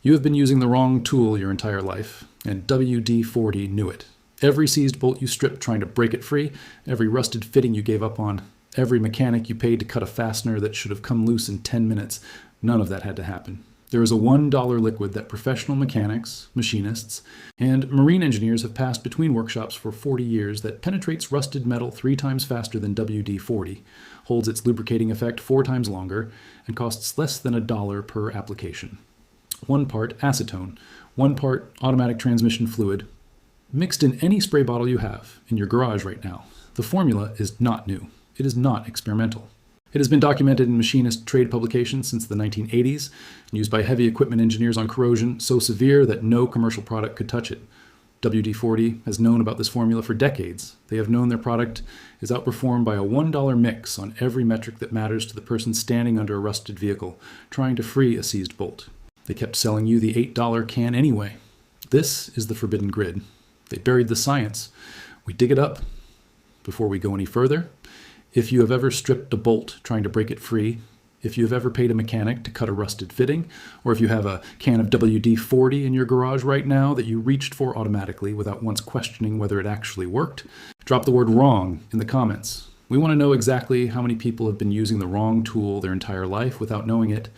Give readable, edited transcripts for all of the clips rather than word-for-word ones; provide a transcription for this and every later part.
You have been using the wrong tool your entire life, and WD-40 knew it. Every seized bolt you stripped trying to break it free, every rusted fitting you gave up on, every mechanic you paid to cut a fastener that should have come loose in 10 minutes, none of that had to happen. There is a $1 liquid that professional mechanics, machinists, and marine engineers have passed between workshops for 40 years that penetrates rusted metal 3 times faster than WD-40, holds its lubricating effect 4 times longer, and costs less than $1 per application. 1 part acetone, 1 part automatic transmission fluid, mixed in any spray bottle you have in your garage right now. The formula is not new. It is not experimental. It has been documented in machinist trade publications since the 1980s, and used by heavy equipment engineers on corrosion so severe that no commercial product could touch it. WD-40 has known about this formula for decades. They have known their product is outperformed by a $1 mix on every metric that matters to the person standing under a rusted vehicle, trying to free a seized bolt. They kept selling you the $8 can anyway. This is the forbidden grid. They buried the science. We dig it up. Before we go any further, if you have ever stripped a bolt trying to break it free, if you have ever paid a mechanic to cut a rusted fitting, or if you have a can of WD-40 in your garage right now that you reached for automatically without once questioning whether it actually worked, drop the word wrong in the comments. We want to know exactly how many people have been using the wrong tool their entire life without knowing it.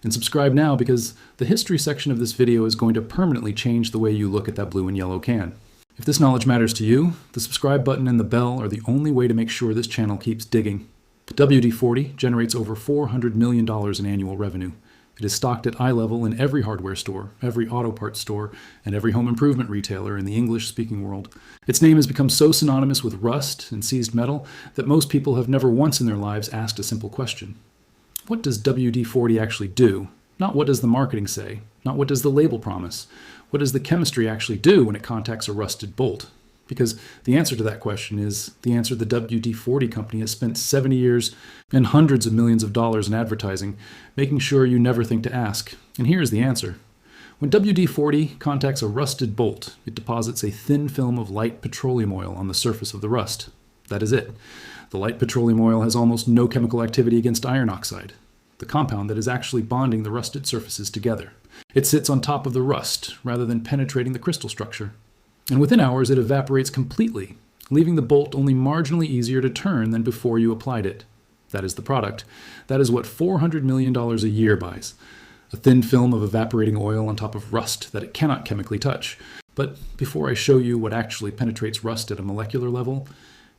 And subscribe now, because the history section of this video is going to permanently change the way you look at that blue and yellow can. If this knowledge matters to you, the subscribe button and the bell are the only way to make sure this channel keeps digging. WD-40 generates over $400 million in annual revenue. It is stocked at eye level in every hardware store, every auto parts store, and every home improvement retailer in the English-speaking world. Its name has become so synonymous with rust and seized metal that most people have never once in their lives asked a simple question. What does WD-40 actually do? Not what does the marketing say, not what does the label promise. What does the chemistry actually do when it contacts a rusted bolt? Because the answer to that question is the answer the WD-40 company has spent 70 years and hundreds of millions of dollars in advertising, making sure you never think to ask. And here's the answer. When WD-40 contacts a rusted bolt, it deposits a thin film of light petroleum oil on the surface of the rust. That is it. The light petroleum oil has almost no chemical activity against iron oxide, the compound that is actually bonding the rusted surfaces together. It sits on top of the rust rather than penetrating the crystal structure. And within hours, it evaporates completely, leaving the bolt only marginally easier to turn than before you applied it. That is the product. That is what $400 million a year buys. A thin film of evaporating oil on top of rust that it cannot chemically touch. But before I show you what actually penetrates rust at a molecular level,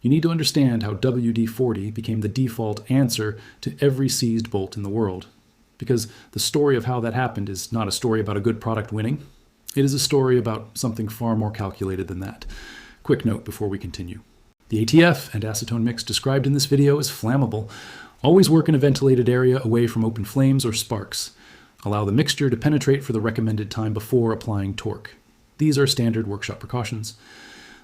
you need to understand how WD-40 became the default answer to every seized bolt in the world. Because the story of how that happened is not a story about a good product winning. It is a story about something far more calculated than that. Quick note before we continue. The ATF and acetone mix described in this video is flammable. Always work in a ventilated area away from open flames or sparks. Allow the mixture to penetrate for the recommended time before applying torque. These are standard workshop precautions.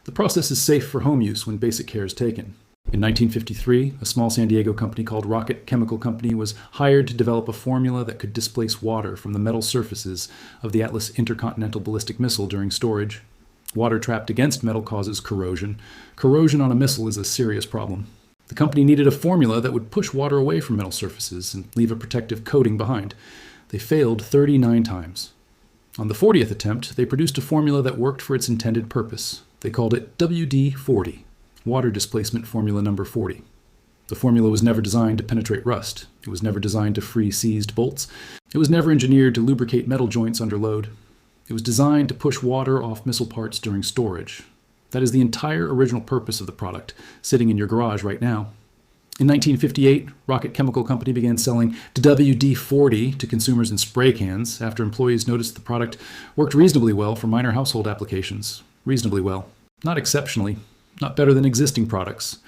The process is safe for home use when basic care is taken. In 1953, a small San Diego company called Rocket Chemical Company was hired to develop a formula that could displace water from the metal surfaces of the Atlas intercontinental ballistic missile during storage. Water trapped against metal causes corrosion. Corrosion on a missile is a serious problem. The company needed a formula that would push water away from metal surfaces and leave a protective coating behind. They failed 39 times. On the 40th attempt, they produced a formula that worked for its intended purpose. They called it WD-40, Water Displacement Formula Number 40. The formula was never designed to penetrate rust. It was never designed to free seized bolts. It was never engineered to lubricate metal joints under load. It was designed to push water off missile parts during storage. That is the entire original purpose of the product, sitting in your garage right now. In 1958, Rocket Chemical Company began selling WD-40 to consumers in spray cans after employees noticed the product worked reasonably well for minor household applications. Reasonably well. Not exceptionally. Not better than existing products.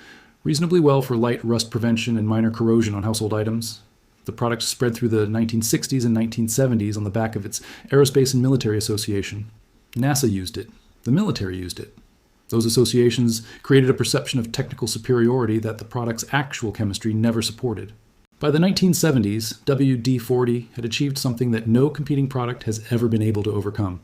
Reasonably well for light rust prevention and minor corrosion on household items. The product spread through the 1960s and 1970s on the back of its Aerospace and Military Association. NASA used it. The military used it. Those associations created a perception of technical superiority that the product's actual chemistry never supported. By the 1970s, WD-40 had achieved something that no competing product has ever been able to overcome.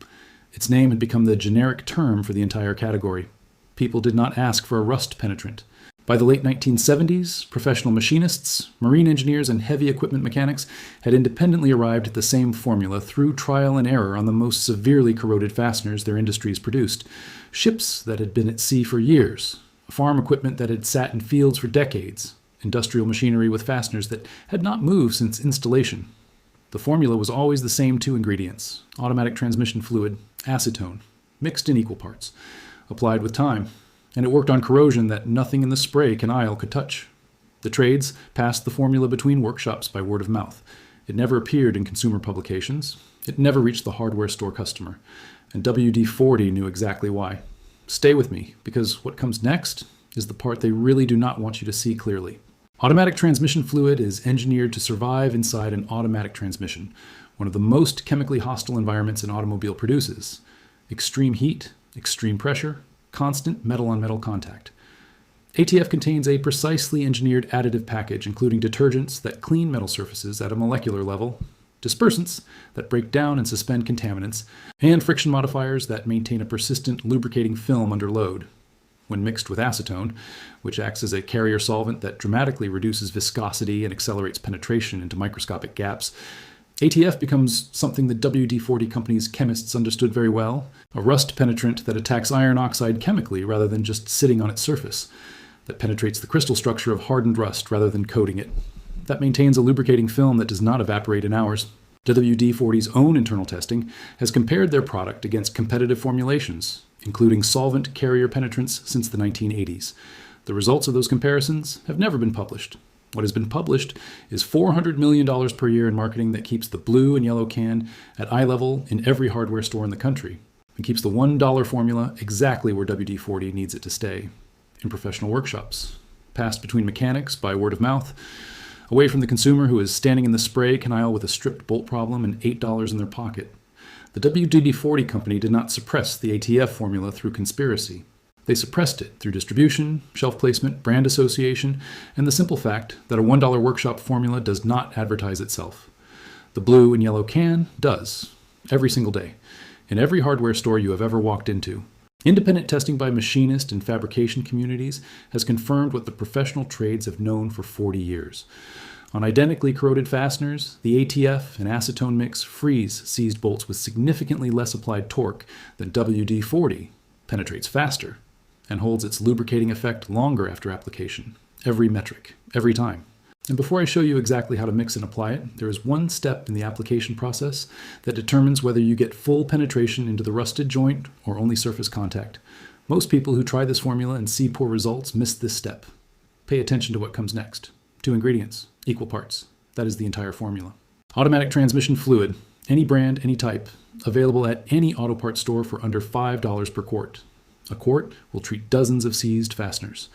Its name had become the generic term for the entire category. People did not ask for a rust penetrant. By the late 1970s, professional machinists, marine engineers, and heavy equipment mechanics had independently arrived at the same formula through trial and error on the most severely corroded fasteners their industries produced. Ships that had been at sea for years, farm equipment that had sat in fields for decades, industrial machinery with fasteners that had not moved since installation. The formula was always the same two ingredients: automatic transmission fluid, acetone, mixed in equal parts, applied with time. And it worked on corrosion that nothing in the spray canal could touch. The trades passed the formula between workshops by word of mouth. It never appeared in consumer publications. It never reached the hardware store customer. And WD-40 knew exactly why. Stay with me, because what comes next is the part they really do not want you to see clearly. Automatic transmission fluid is engineered to survive inside an automatic transmission, one of the most chemically hostile environments an automobile produces. Extreme heat, extreme pressure, constant metal-on-metal contact. ATF contains a precisely engineered additive package, including detergents that clean metal surfaces at a molecular level, dispersants that break down and suspend contaminants, and friction modifiers that maintain a persistent lubricating film under load. When mixed with acetone, which acts as a carrier solvent that dramatically reduces viscosity and accelerates penetration into microscopic gaps, ATF becomes something the WD-40 company's chemists understood very well: a rust penetrant that attacks iron oxide chemically rather than just sitting on its surface, that penetrates the crystal structure of hardened rust rather than coating it, that maintains a lubricating film that does not evaporate in hours. WD-40's own internal testing has compared their product against competitive formulations, including solvent carrier penetrants, since the 1980s. The results of those comparisons have never been published. What has been published is $400 million per year in marketing that keeps the blue and yellow can at eye level in every hardware store in the country, and keeps the $1 formula exactly where WD-40 needs it to stay: in professional workshops, passed between mechanics by word of mouth, away from the consumer who is standing in the spray canal with a stripped bolt problem and $8 in their pocket. The WD-40 company did not suppress the ATF formula through conspiracy. They suppressed it through distribution, shelf placement, brand association, and the simple fact that a $1 workshop formula does not advertise itself. The blue and yellow can does, every single day, in every hardware store you have ever walked into. Independent testing by machinist and fabrication communities has confirmed what the professional trades have known for 40 years. On identically corroded fasteners, the ATF and acetone mix frees seized bolts with significantly less applied torque than WD-40, penetrates faster, and holds its lubricating effect longer after application. Every metric, every time. And before I show you exactly how to mix and apply it, there is one step in the application process that determines whether you get full penetration into the rusted joint or only surface contact. Most people who try this formula and see poor results miss this step. Pay attention to what comes next. 2 ingredients, equal parts. That is the entire formula. Automatic transmission fluid, any brand, any type, available at any auto parts store for under $5 per quart. A quart will treat dozens of seized fasteners.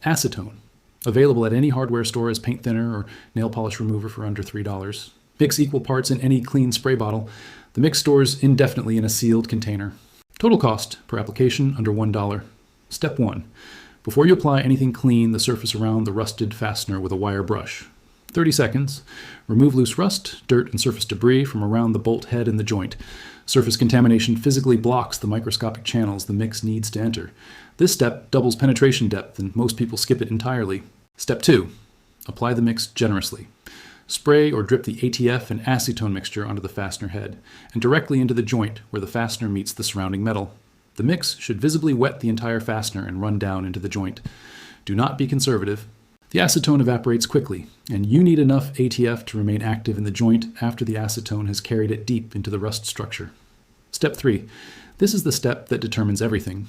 Acetone, available at any hardware store as paint thinner or nail polish remover for under $3. Mix equal parts in any clean spray bottle. The mix stores indefinitely in a sealed container. Total cost per application under $1. Step 1. Before you apply anything, clean the surface around the rusted fastener with a wire brush. 30 seconds. Remove loose rust, dirt, and surface debris from around the bolt head and the joint. Surface contamination physically blocks the microscopic channels the mix needs to enter. This step doubles penetration depth, and most people skip it entirely. Step 2. Apply the mix generously. Spray or drip the ATF and acetone mixture onto the fastener head, and directly into the joint where the fastener meets the surrounding metal. The mix should visibly wet the entire fastener and run down into the joint. Do not be conservative. The acetone evaporates quickly, and you need enough ATF to remain active in the joint after the acetone has carried it deep into the rust structure. Step 3. This is the step that determines everything.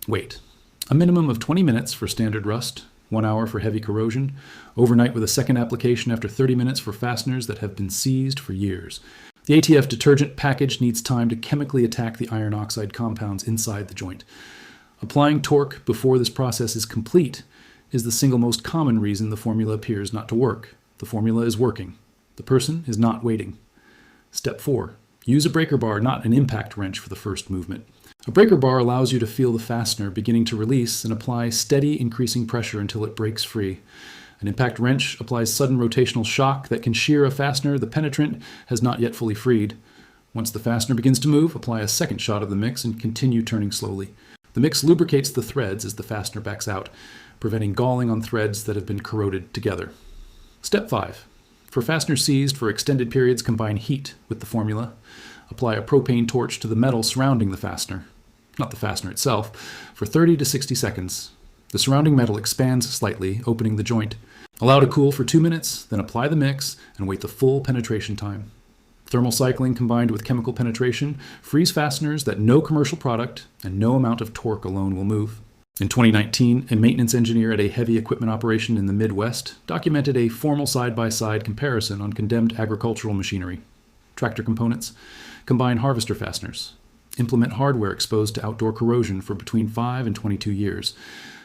Wait. A minimum of 20 minutes for standard rust, 1 hour for heavy corrosion, overnight with a second application after 30 minutes for fasteners that have been seized for years. The ATF detergent package needs time to chemically attack the iron oxide compounds inside the joint. Applying torque before this process is complete is the single most common reason the formula appears not to work. The formula is working. The person is not waiting. Step 4. Use a breaker bar, not an impact wrench, for the first movement. A breaker bar allows you to feel the fastener beginning to release and apply steady increasing pressure until it breaks free. An impact wrench applies sudden rotational shock that can shear a fastener the penetrant has not yet fully freed. Once the fastener begins to move, apply a second shot of the mix and continue turning slowly. The mix lubricates the threads as the fastener backs out, preventing galling on threads that have been corroded together. Step 5. For fasteners seized for extended periods, combine heat with the formula. Apply a propane torch to the metal surrounding the fastener, not the fastener itself, for 30 to 60 seconds. The surrounding metal expands slightly, opening the joint. Allow to cool for 2 minutes, then apply the mix and wait the full penetration time. Thermal cycling combined with chemical penetration frees fasteners that no commercial product and no amount of torque alone will move. In 2019, a maintenance engineer at a heavy equipment operation in the Midwest documented a formal side-by-side comparison on condemned agricultural machinery. Tractor components, combine harvester fasteners, implement hardware exposed to outdoor corrosion for between 5 and 22 years.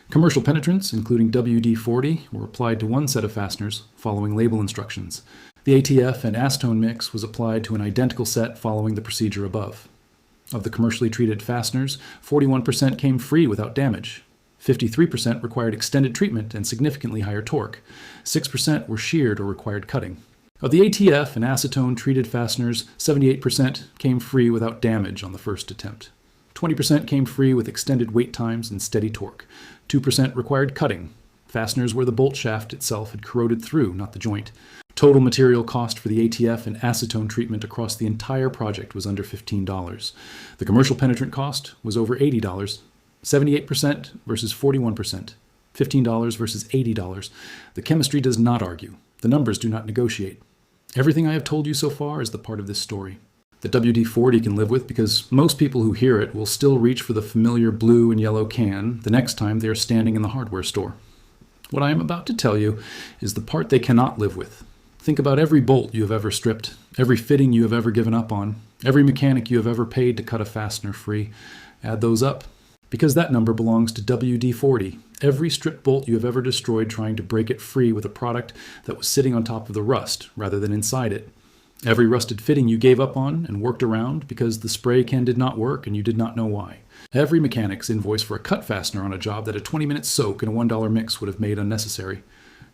Commercial penetrants, including WD-40, were applied to one set of fasteners following label instructions. The ATF and acetone mix was applied to an identical set following the procedure above. Of the commercially treated fasteners, 41% came free without damage. 53% required extended treatment and significantly higher torque. 6% were sheared or required cutting. Of the ATF and acetone treated fasteners, 78% came free without damage on the first attempt. 20% came free with extended wait times and steady torque. 2% required cutting. Fasteners where the bolt shaft itself had corroded through, not the joint. Total material cost for the ATF and acetone treatment across the entire project was under $15. The commercial penetrant cost was over $80, 78% versus 41%, $15 versus $80. The chemistry does not argue. The numbers do not negotiate. Everything I have told you so far is the part of this story. The WD-40 can live with because most people who hear it will still reach for the familiar blue and yellow can the next time they are standing in the hardware store. What I am about to tell you is the part they cannot live with. Think about every bolt you have ever stripped, every fitting you have ever given up on, every mechanic you have ever paid to cut a fastener free. Add those up, because that number belongs to WD-40. Every stripped bolt you have ever destroyed trying to break it free with a product that was sitting on top of the rust rather than inside it. Every rusted fitting you gave up on and worked around because the spray can did not work and you did not know why. Every mechanic's invoice for a cut fastener on a job that a 20-minute soak and a $1 mix would have made unnecessary.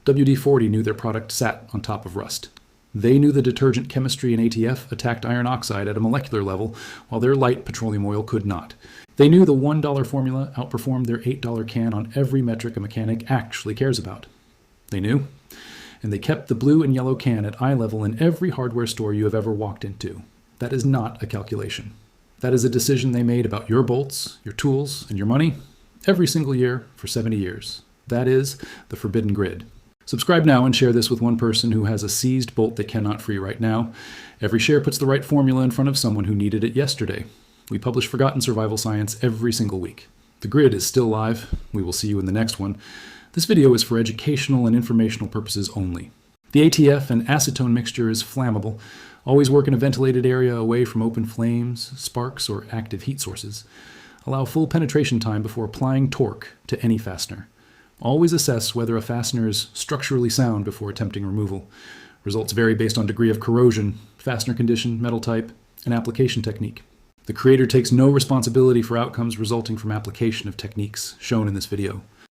WD-40 knew their product sat on top of rust. They knew the detergent chemistry in ATF attacked iron oxide at a molecular level, while their light petroleum oil could not. They knew the $1 formula outperformed their $8 can on every metric a mechanic actually cares about. They knew, and they kept the blue and yellow can at eye level in every hardware store you have ever walked into. That is not a calculation. That is a decision they made about your bolts, your tools, and your money every single year for 70 years. That is the forbidden grid. Subscribe now and share this with one person who has a seized bolt they cannot free right now. Every share puts the right formula in front of someone who needed it yesterday. We publish forgotten survival science every single week. The grid is still live. We will see you in the next one. This video is for educational and informational purposes only. The ATF and acetone mixture is flammable. Always work in a ventilated area away from open flames, sparks, or active heat sources. Allow full penetration time before applying torque to any fastener. Always assess whether a fastener is structurally sound before attempting removal. Results vary based on degree of corrosion, fastener condition, metal type, and application technique. The creator takes no responsibility for outcomes resulting from application of techniques shown in this video.